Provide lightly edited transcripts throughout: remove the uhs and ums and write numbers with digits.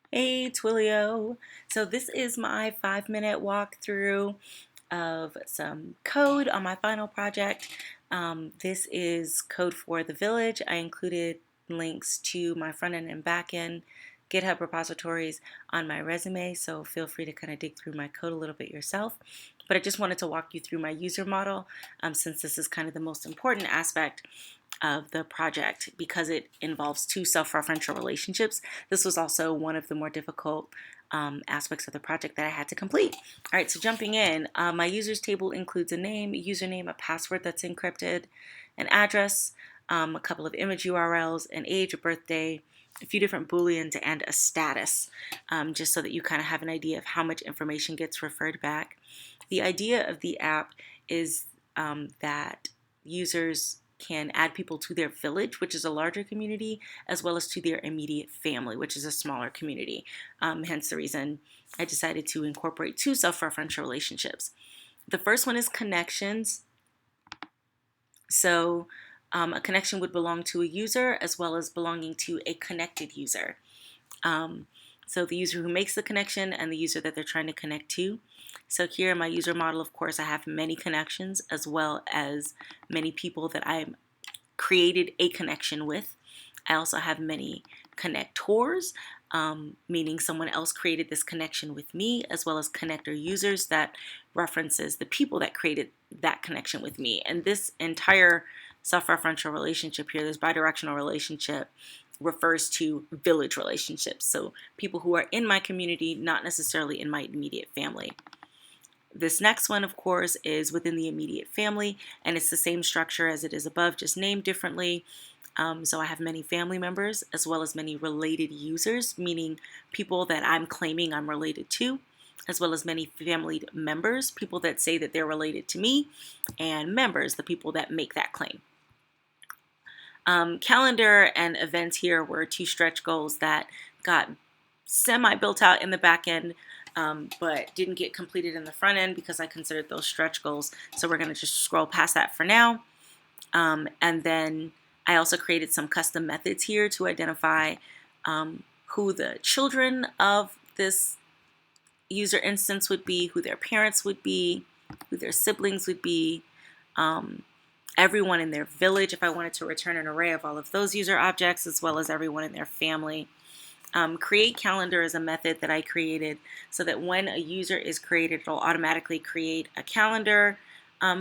Hey Twilio. So this is my 5-minute walkthrough of some code on my final project. This is code for the village. I included links to my front end and back end GitHub repositories on my resume, so feel free to kind of dig through my code a little bit yourself. But I just wanted to walk you through my user model since this is kind of the most important aspect of the project because it involves two self-referential relationships. This was also one of the more difficult aspects of the project that I had to complete. All right, so jumping in, my users table includes a name, a username, a password that's encrypted, an address, a couple of image URLs, an age, a birthday, a few different booleans, and a status, just so that you kind of have an idea of how much information gets referred back. The idea of the app is that users can add people to their village, which is a larger community, as well as to their immediate family, which is a smaller community. Hence the reason I decided to incorporate two self-referential relationships. The first one is connections. So a connection would belong to a user as well as belonging to a connected user. So the user who makes the connection and the user that they're trying to connect to. So here in my user model, of course, I have many connections as well as many people that I created a connection with. I also have many connectors, meaning someone else created this connection with me, as well as connector users that references the people that created that connection with me. And this entire self-referential relationship here, this bidirectional relationship, refers to village relationships. So people who are in my community, not necessarily in my immediate family. This next one, of course, is within the immediate family, and it's the same structure as it is above, just named differently. So I have many family members as well as many related users, meaning people that I'm claiming I'm related to, as well as many family members, people that say that they're related to me, and members, the people that make that claim. Calendar and events here were two stretch goals that got semi-built out in the back end, but didn't get completed in the front end because I considered those stretch goals. So we're going to just scroll past that for now. And then I also created some custom methods here to identify who the children of this user instance would be, who their parents would be, who their siblings would be, everyone in their village if I wanted to return an array of all of those user objects, as well as everyone in their family. Create calendar is a method that I created so that when a user is created, it'll automatically create a calendar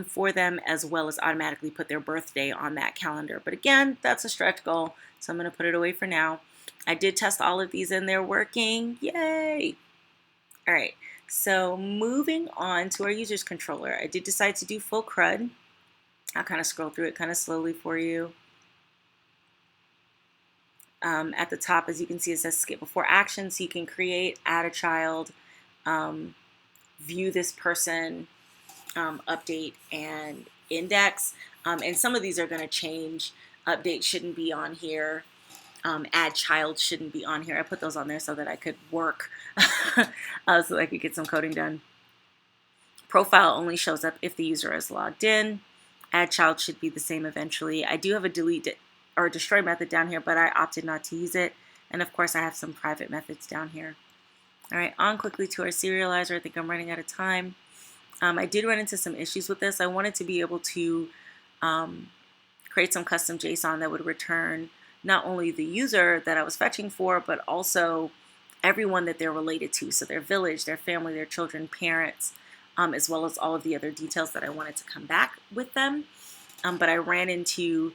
for them, as well as automatically put their birthday on that calendar. But again, that's a stretch goal, so I'm going to put it away for now. I did test all of these and they're working. Yay! All right, so moving on to our users controller. I did decide to do full CRUD. I'll kind of scroll through it kind of slowly for you. At the top, as you can see, it says skip before action, so you can create, add a child, view this person, update, and index. And some of these are going to change. Update shouldn't be on here. Add child shouldn't be on here. I put those on there so that I could work, so that I could get some coding done. Profile only shows up if the user is logged in. Add child should be the same eventually. I do have a delete or destroy method down here, but I opted not to use it. And of course, I have some private methods down here. All right, on quickly to our serializer. I think I'm running out of time. I did run into some issues with this. I wanted to be able to create some custom JSON that would return not only the user that I was fetching for, but also everyone that they're related to. So their village, their family, their children, parents, as well as all of the other details that I wanted to come back with them. But I ran into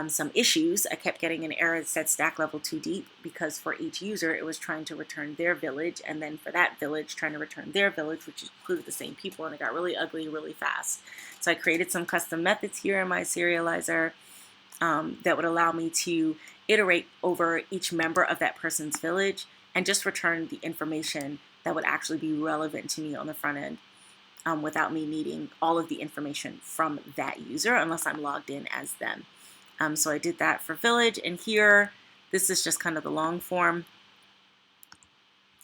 some issues. I kept getting an error that said stack level too deep because for each user it was trying to return their village, and then for that village trying to return their village, which included the same people, and it got really ugly really fast. So I created some custom methods here in my serializer that would allow me to iterate over each member of that person's village and just return the information that would actually be relevant to me on the front end. Without me needing all of the information from that user unless I'm logged in as them. So I did that for village, and here this is just kind of the long form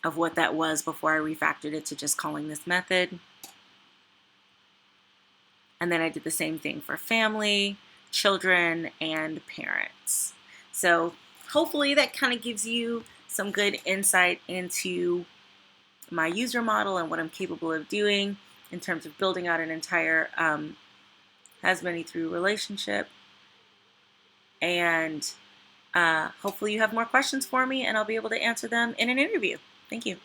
of what that was before I refactored it to just calling this method. And then I did the same thing for family, children, and parents. So hopefully that kind of gives you some good insight into my user model and what I'm capable of doing in terms of building out an entire has-many-through relationship. And hopefully you have more questions for me and I'll be able to answer them in an interview. Thank you.